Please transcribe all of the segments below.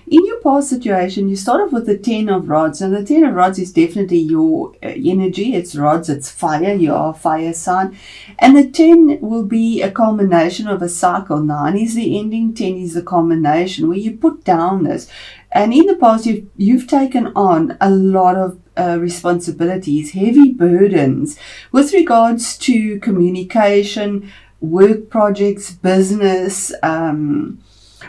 in your past situation, you start off with the 10 of rods. And the 10 of rods is definitely your energy. It's rods, it's fire. You are a fire sign. And the 10 will be a culmination of a cycle. 9 is the ending, 10 is the culmination, where you put down this. And in the past, you've taken on a lot of responsibilities, heavy burdens with regards to communication, work projects, business,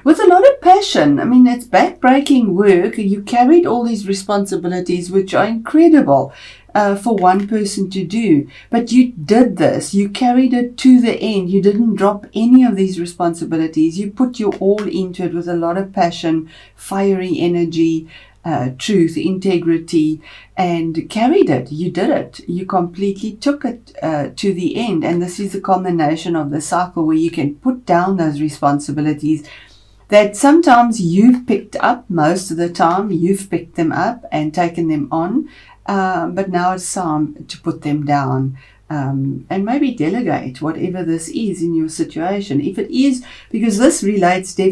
with a lot of passion. I mean, it's back-breaking work. You carried all these responsibilities, which are incredible for one person to do. But you did this. You carried it to the end. You didn't drop any of these responsibilities. You put your all into it with a lot of passion, fiery energy, truth, integrity, and carried it. You did it. You completely took it to the end. And this is the culmination of the cycle where you can put down those responsibilities that sometimes you've picked up. Most of the time you've picked them up and taken them on, but now it's time to put them down, and maybe delegate whatever this is in your situation. If it is, because this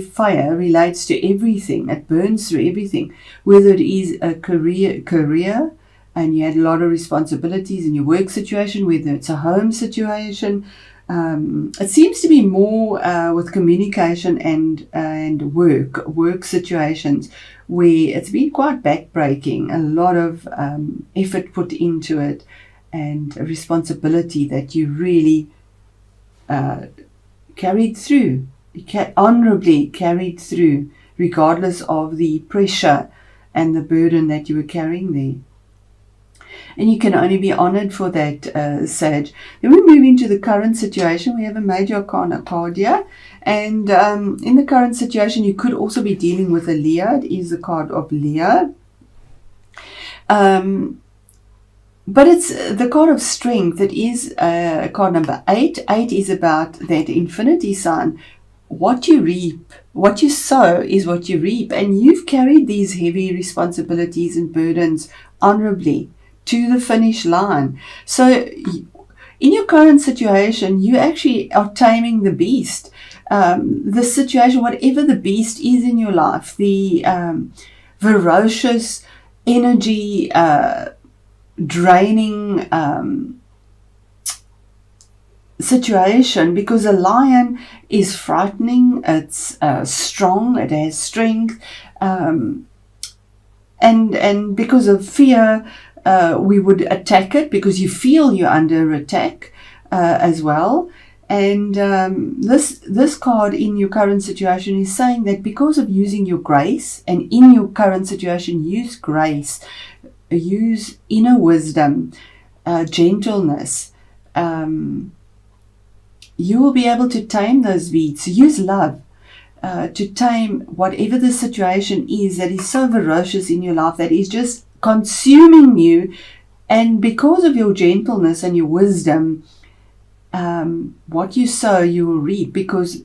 fire relates to everything, it burns through everything, whether it is a career and you had a lot of responsibilities in your work situation, whether it's a home situation. It seems to be more with communication and work situations where it's been quite backbreaking, a lot of effort put into it and a responsibility that you really carried through, honorably carried through, regardless of the pressure and the burden that you were carrying there. And you can only be honored for that, Sag. Then we move into the current situation. We have a major arcana card here. And in the current situation, you could also be dealing with a Leo. It is the card of Leo. But it's the card of strength. It is card number 8. 8 is about that infinity sign. What you reap, what you sow is what you reap. And you've carried these heavy responsibilities and burdens honorably to the finish line. So in your current situation, you actually are taming the beast. The situation, whatever the beast is in your life, the ferocious, energy draining situation, because a lion is frightening, it's strong, it has strength, and because of fear, we would attack it because you feel you're under attack as well. And this card in your current situation is saying that because of using your grace, and in your current situation, use grace, use inner wisdom, gentleness, you will be able to tame those beasts. Use love to tame whatever the situation is that is so ferocious in your life, that is just consuming you. And because of your gentleness and your wisdom, what you sow you will reap, because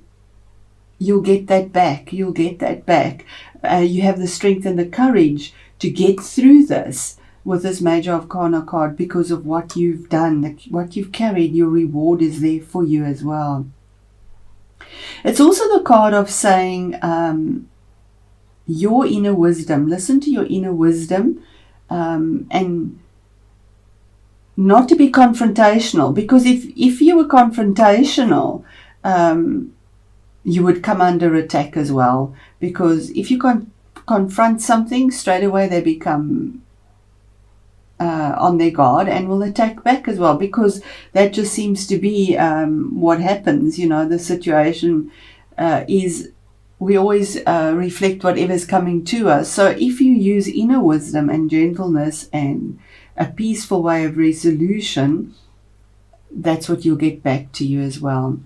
you'll get that back. You'll get that back. You have the strength and the courage to get through this with this major arcana card because of what you've done, what you've carried. Your reward is there for you as well. It's also the card of saying your inner wisdom. Listen to your inner wisdom, and not to be confrontational, because if you were confrontational, you would come under attack as well. Because if you confront something, straight away they become on their guard and will attack back as well, because that just seems to be what happens. The situation is we always reflect whatever's coming to us. So if you use inner wisdom and gentleness and a peaceful way of resolution, that's what you'll get back to you as well.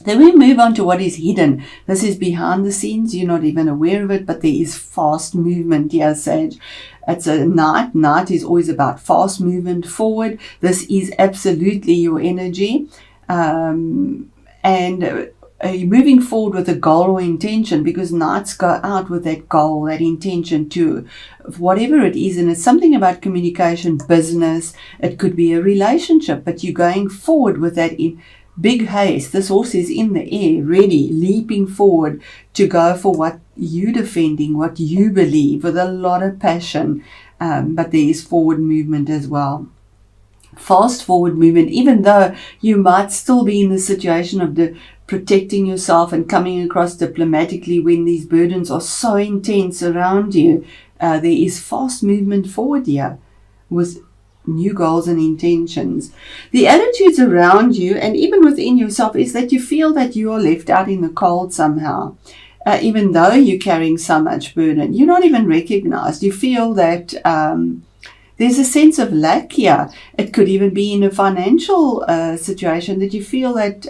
Then we move on to what is hidden. This is behind the scenes. You're not even aware of it, but there is fast movement here, Sage. It's a night. Night is always about fast movement forward. This is absolutely your energy. And you're moving forward with a goal or intention, because nights go out with that goal, that intention to whatever it is. And it's something about communication, business. It could be a relationship, but you're going forward with that big haste. This horse is in the air, ready, leaping forward to go for what you're defending, what you believe, with a lot of passion. But there is forward movement as well. Fast forward movement, even though you might still be in the situation of protecting yourself and coming across diplomatically when these burdens are so intense around you. There is fast movement forward here with new goals and intentions. The attitudes around you and even within yourself is that you feel that you are left out in the cold somehow. Even though you're carrying so much burden, you're not even recognized. You feel that there's a sense of lack here. It could even be in a financial situation that you feel that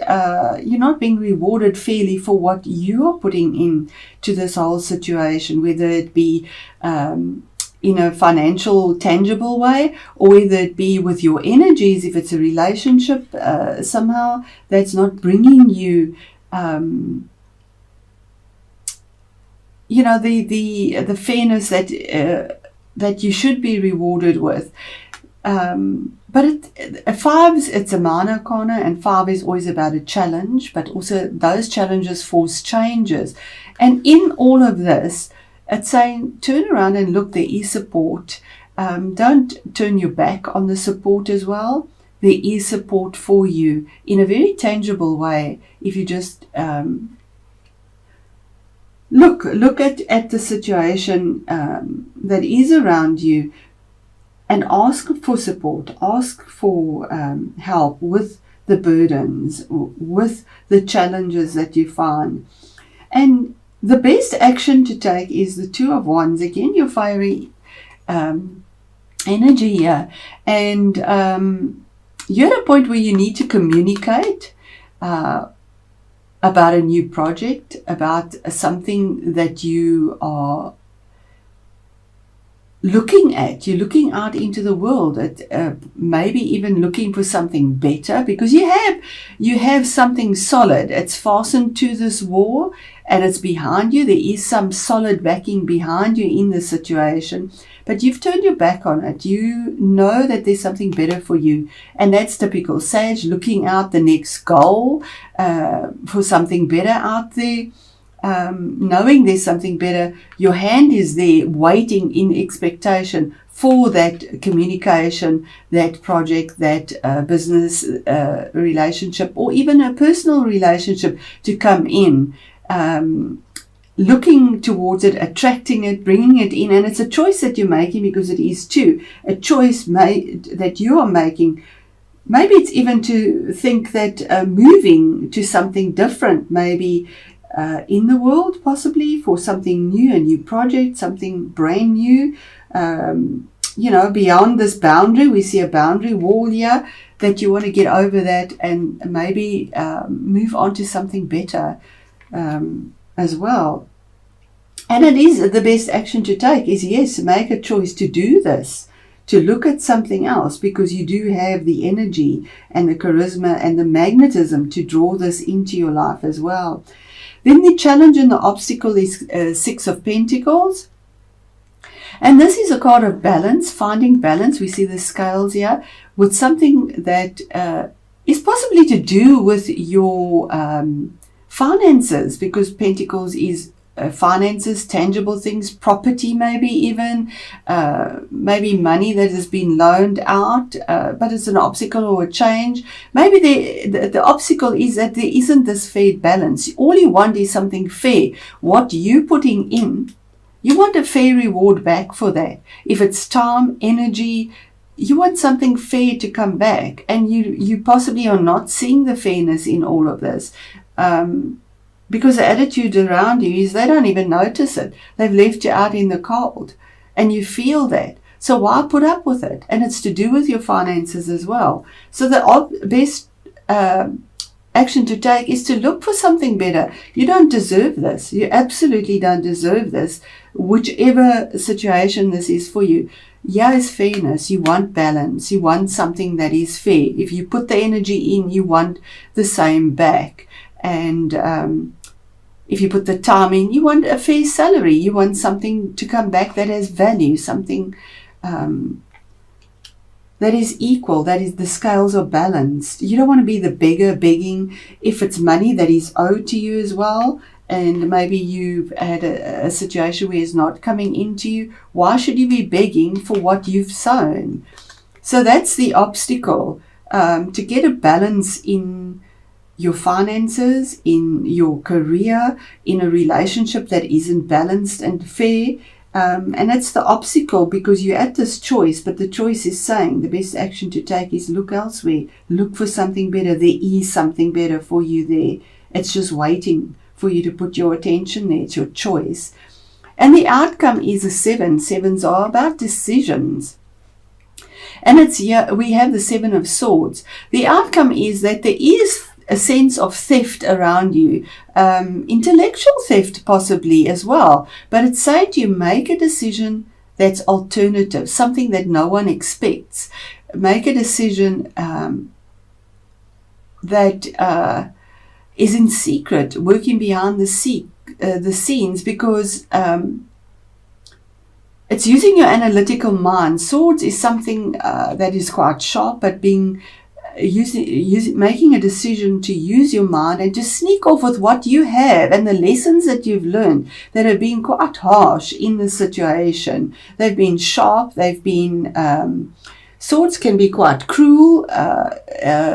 you're not being rewarded fairly for what you are putting in to this whole situation, whether it be in a financial, tangible way, or whether it be with your energies, if it's a relationship somehow that's not bringing you the fairness that you should be rewarded with. But fives, it's a minor arcana, and 5 is always about a challenge, but also those challenges force changes. And in all of this, it's saying turn around and look, there is support. Don't turn your back on the support as well. There is support for you in a very tangible way if you just look at the situation that is around you and ask for support, ask for help with the burdens, with the challenges that you find. And the best action to take is the 2 of Wands. Again, your fiery energy here. And you're at a point where you need to communicate about a new project, about something that you are looking at. You're looking out into the world, at maybe even looking for something better, because you have something solid. It's fastened to this wall and it's behind you. There is some solid backing behind you in the situation, but you've turned your back on it. You know that there's something better for you, and that's typical Sage, looking out the next goal for something better out there. Knowing there's something better, your hand is there waiting in expectation for that communication, that project, that business relationship, or even a personal relationship to come in. Looking towards it, attracting it, bringing it in. And it's a choice that you're making, because it is too a choice that you are making. Maybe it's even to think that moving to something different, maybe in the world, possibly for something new, a new project, something brand new, beyond this boundary. We see a boundary wall here, that you want to get over that and maybe move on to something better as well. And it is the best action to take is, yes, make a choice to do this, to look at something else, because you do have the energy and the charisma and the magnetism to draw this into your life as well. Then the challenge and the obstacle is 6 of Pentacles. And this is a card of balance, finding balance. We see the scales here with something that is possibly to do with your finances, because Pentacles is finances, tangible things, property, maybe even, maybe money that has been loaned out, but it's an obstacle or a change. Maybe the obstacle is that there isn't this fair balance. All you want is something fair. What you're putting in, you want a fair reward back for that. If it's time, energy, you want something fair to come back, and you possibly are not seeing the fairness in all of this. Because the attitude around you is they don't even notice it. They've left you out in the cold, and you feel that. So why put up with it? And it's to do with your finances as well. So the best action to take is to look for something better. You don't deserve this. You absolutely don't deserve this, whichever situation this is for you. Yeah, is fairness. You want balance. You want something that is fair. If you put the energy in, you want the same back. And if you put the time in, you want a fair salary. You want something to come back that has value, something that is equal, that is the scales are balanced. You don't want to be the beggar begging if it's money that is owed to you as well, and maybe you've had a situation where it's not coming into you. Why should you be begging for what you've sown? So that's the obstacle, to get a balance in your finances, in your career, in a relationship that isn't balanced and fair. And that's the obstacle, because you're at this choice, but the choice is saying the best action to take is look elsewhere, look for something better. There is something better for you there. It's just waiting for you to put your attention there. It's your choice. And the outcome is a 7. 7s are about decisions. And it's here we have the 7 of Swords. The outcome is that there is a sense of theft around you, intellectual theft possibly as well. But it's saying to you, make a decision that's alternative, something that no one expects. Make a decision that is in secret, working behind the scenes, because it's using your analytical mind. Swords is something that is quite sharp, but making a decision to use your mind and to sneak off with what you have and the lessons that you've learned that have been quite harsh in the situation. They've been sharp, they've been swords can be quite cruel,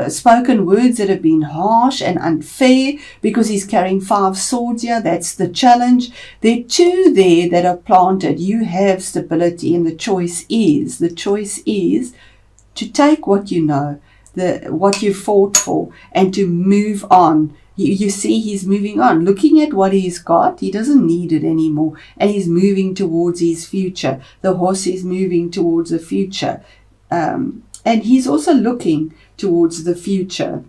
spoken words that have been harsh and unfair, because he's carrying 5 swords here. That's the challenge. There are 2 there that are planted. You have stability, and the choice is to take what you know, what you fought for, and to move on. You see he's moving on, looking at what he's got. He doesn't need it anymore, and he's moving towards his future. The horse is moving towards the future, and he's also looking towards the future.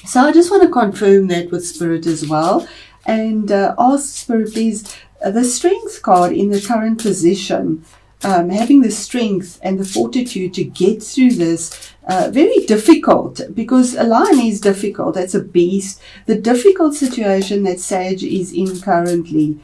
So I just want to confirm that with Spirit as well, and ask Spirit, please, the Strength card in the current position, having the strength and the fortitude to get through this. Very difficult, because a lion is difficult. That's a beast. The difficult situation that Sage is in currently.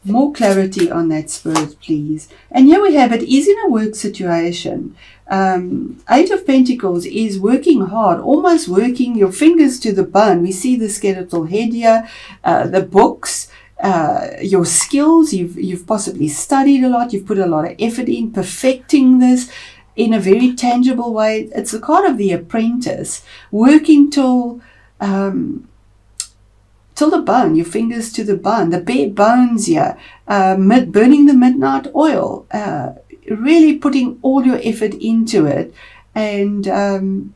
More clarity on that, Spirit, please. And here we have it is in a work situation. 8 of Pentacles is working hard, almost working your fingers to the bone. We see the skeletal head here, the books, your skills. You've possibly studied a lot. You've put a lot of effort in perfecting this in a very tangible way. It's the card of the apprentice, working till the bone, your fingers to the bone, the bare bones here, burning the midnight oil, really putting all your effort into it, and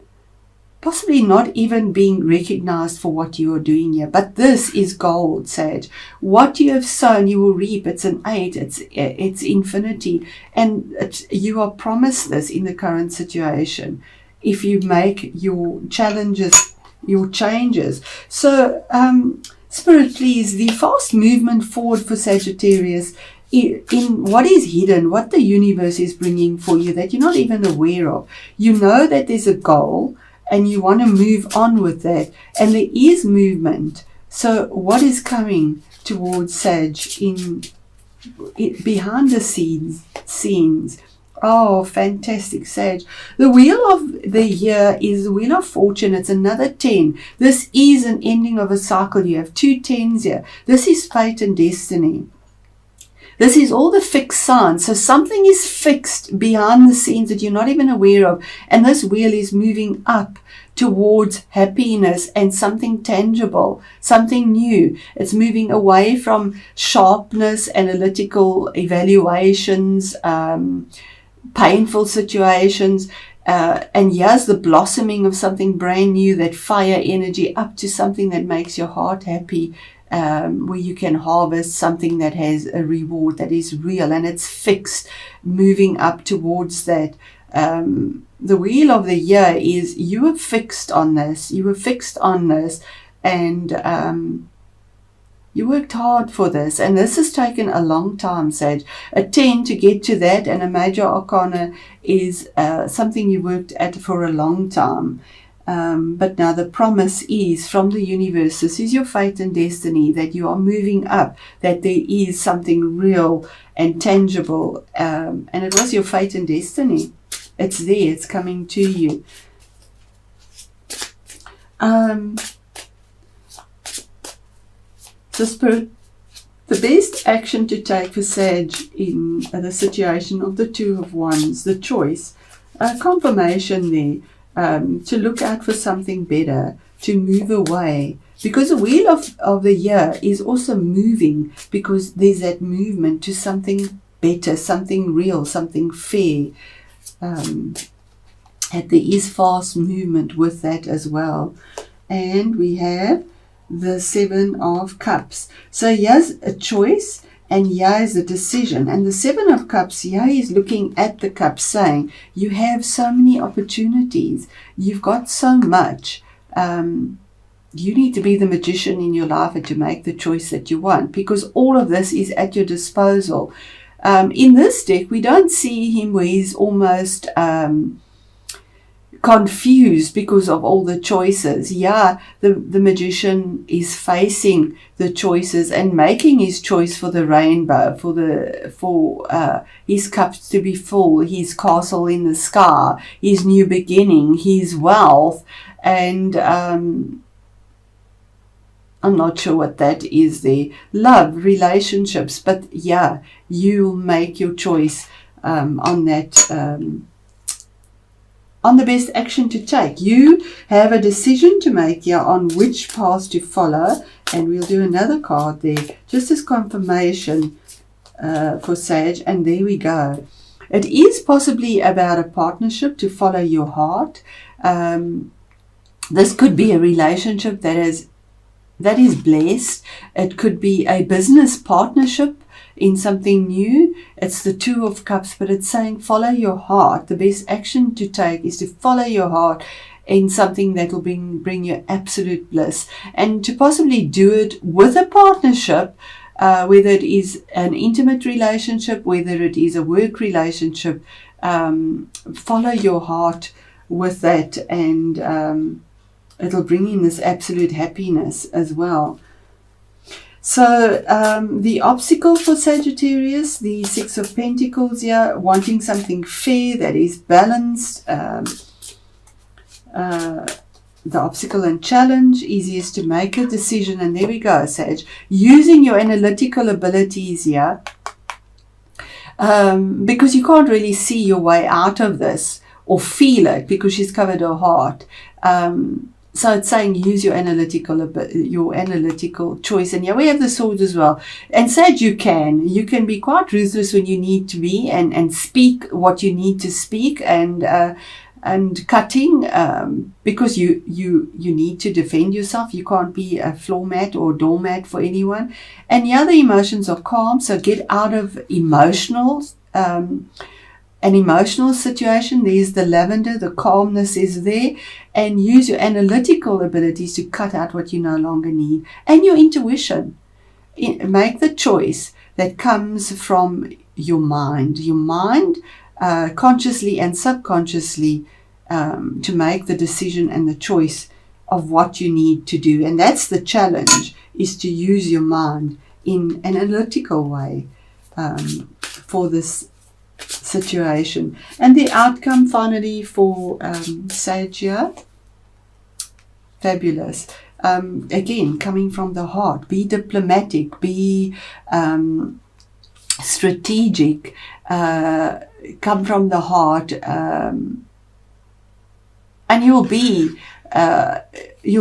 possibly not even being recognized for what you are doing here. But this is gold, Sage. What you have sown, you will reap. It's an 8. It's infinity. And you are promised this in the current situation if you make your challenges, your changes. So, Spirit, please, the fast movement forward for Sagittarius in what is hidden, what the universe is bringing for you that you're not even aware of. You know that there's a goal, and you want to move on with that, and there is movement. So what is coming towards Sage behind the scenes? Oh, fantastic, Sage. The wheel of the year is the wheel of fortune. It's another 10. This is an ending of a cycle. You have 2 10s here. This is fate and destiny. This is all the fixed signs. So something is fixed behind the scenes that you're not even aware of. And this wheel is moving up towards happiness and something tangible, something new. It's moving away from sharpness, analytical evaluations, painful situations. And here's the blossoming of something brand new, that fire energy, up to something that makes your heart happy. Where you can harvest something that has a reward that is real and it's fixed, moving up towards that. The wheel of the year is you were fixed on this. You were fixed on this, and you worked hard for this. And this has taken a long time, Sage. A 10 to get to that, and a major arcana is something you worked at for a long time. But now the promise is from the universe. This is your fate and destiny, that you are moving up, that there is something real and tangible. And it was your fate and destiny. It's there. It's coming to you. So Spirit, the best action to take for Sag in the situation of the Two of Wands, the choice, confirmation there, to look out for something better, to move away. Because the wheel of the year is also moving, because there's that movement to something better, something real, something fair. And there is fast movement with that as well. And we have the Seven of Cups. So here's a choice, and here is a decision. And the Seven of Cups, here is looking at the cups, saying, you have so many opportunities. You've got so much. You need to be the magician in your life and to make the choice that you want, because all of this is at your disposal. In this deck, we don't see him where he's almost confused because of all the choices. Yeah, the magician is facing the choices and making his choice for the rainbow, for his cups to be full, his castle in the sky, his new beginning, his wealth, and I'm not sure what that is there. Love, relationships, but yeah, you'll make your choice on that, on the best action to take. You have a decision to make here on which path to follow, and we'll do another card there, just as confirmation for Sag, and there we go. It is possibly about a partnership, to follow your heart. This could be a relationship that is blessed. It could be a business partnership in something new. It's the Two of Cups, but it's saying follow your heart. The best action to take is to follow your heart in something that will bring you absolute bliss, and to possibly do it with a partnership, whether it is an intimate relationship, whether it is a work relationship. Follow your heart with that, and it'll bring in this absolute happiness as well. So the obstacle for Sagittarius, the Six of Pentacles here, wanting something fair that is balanced. The obstacle and challenge, easiest to make a decision. And there we go, Sag. Using your analytical abilities here, because you can't really see your way out of this or feel it, because she's covered her heart. So it's saying use your analytical choice. And here we have the Swords as well. And Sag, you can be quite ruthless when you need to be, and speak what you need to speak, and cutting, because you need to defend yourself. You can't be a floor mat or doormat for anyone. And the other emotions are calm, so get out of an emotional situation. There's the lavender, the calmness is there, and use your analytical abilities to cut out what you no longer need, and your intuition. Make the choice that comes from your mind. Consciously and subconsciously, to make the decision and the choice of what you need to do. And that's the challenge, is to use your mind in an analytical way for this situation. And the outcome finally for Sag here, fabulous. Again, coming from the heart, be diplomatic, be strategic, come from the heart, and you'll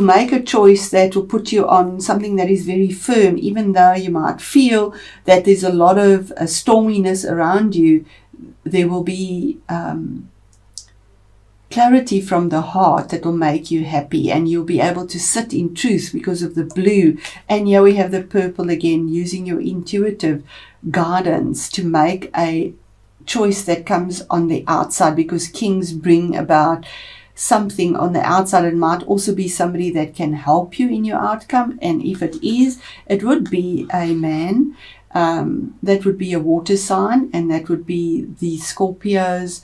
make a choice that will put you on something that is very firm, even though you might feel that there's a lot of storminess around you. There will be clarity from the heart that will make you happy, and you'll be able to sit in truth because of the blue. And here we have the purple again, using your intuitive guidance to make a choice that comes on the outside, because kings bring about something on the outside. It might also be somebody that can help you in your outcome, and if it is, it would be a man. That would be a water sign, and that would be the Scorpios,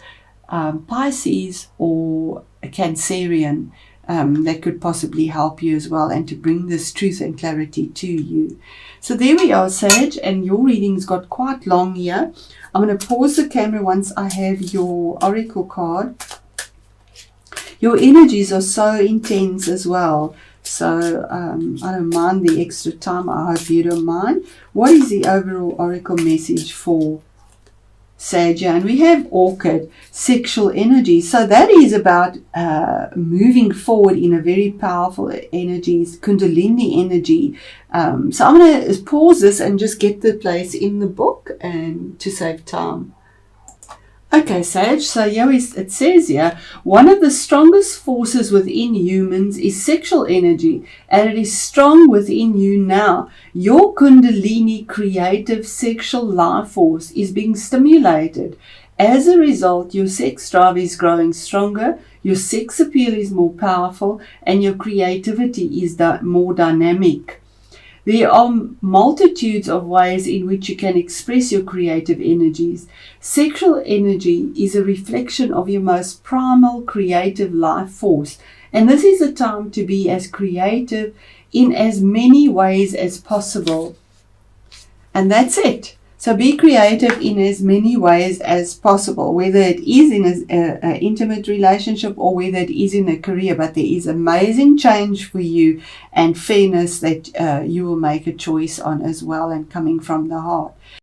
Pisces, or a Cancerian. that could possibly help you as well, and to bring this truth and clarity to you. So there we are, Sage, and your reading's got quite long here. I'm going to pause the camera once I have your oracle card. Your energies are so intense as well. So I don't mind the extra time. I hope you don't mind. What is the overall oracle message for Sage? And we have Orchid, sexual energy. So that is about moving forward in a very powerful energy, Kundalini energy. So I'm going to pause this and just get the place in the book and to save time. Okay, Sage, so here it says here, one of the strongest forces within humans is sexual energy, and it is strong within you now. Your Kundalini creative sexual life force is being stimulated. As a result, your sex drive is growing stronger, your sex appeal is more powerful, and your creativity is more dynamic. There are multitudes of ways in which you can express your creative energies. Sexual energy is a reflection of your most primal creative life force, and this is a time to be as creative in as many ways as possible. And that's it. So be creative in as many ways as possible, whether it is in an intimate relationship or whether it is in a career. But there is amazing change for you and fairness that you will make a choice on as well, and coming from the heart.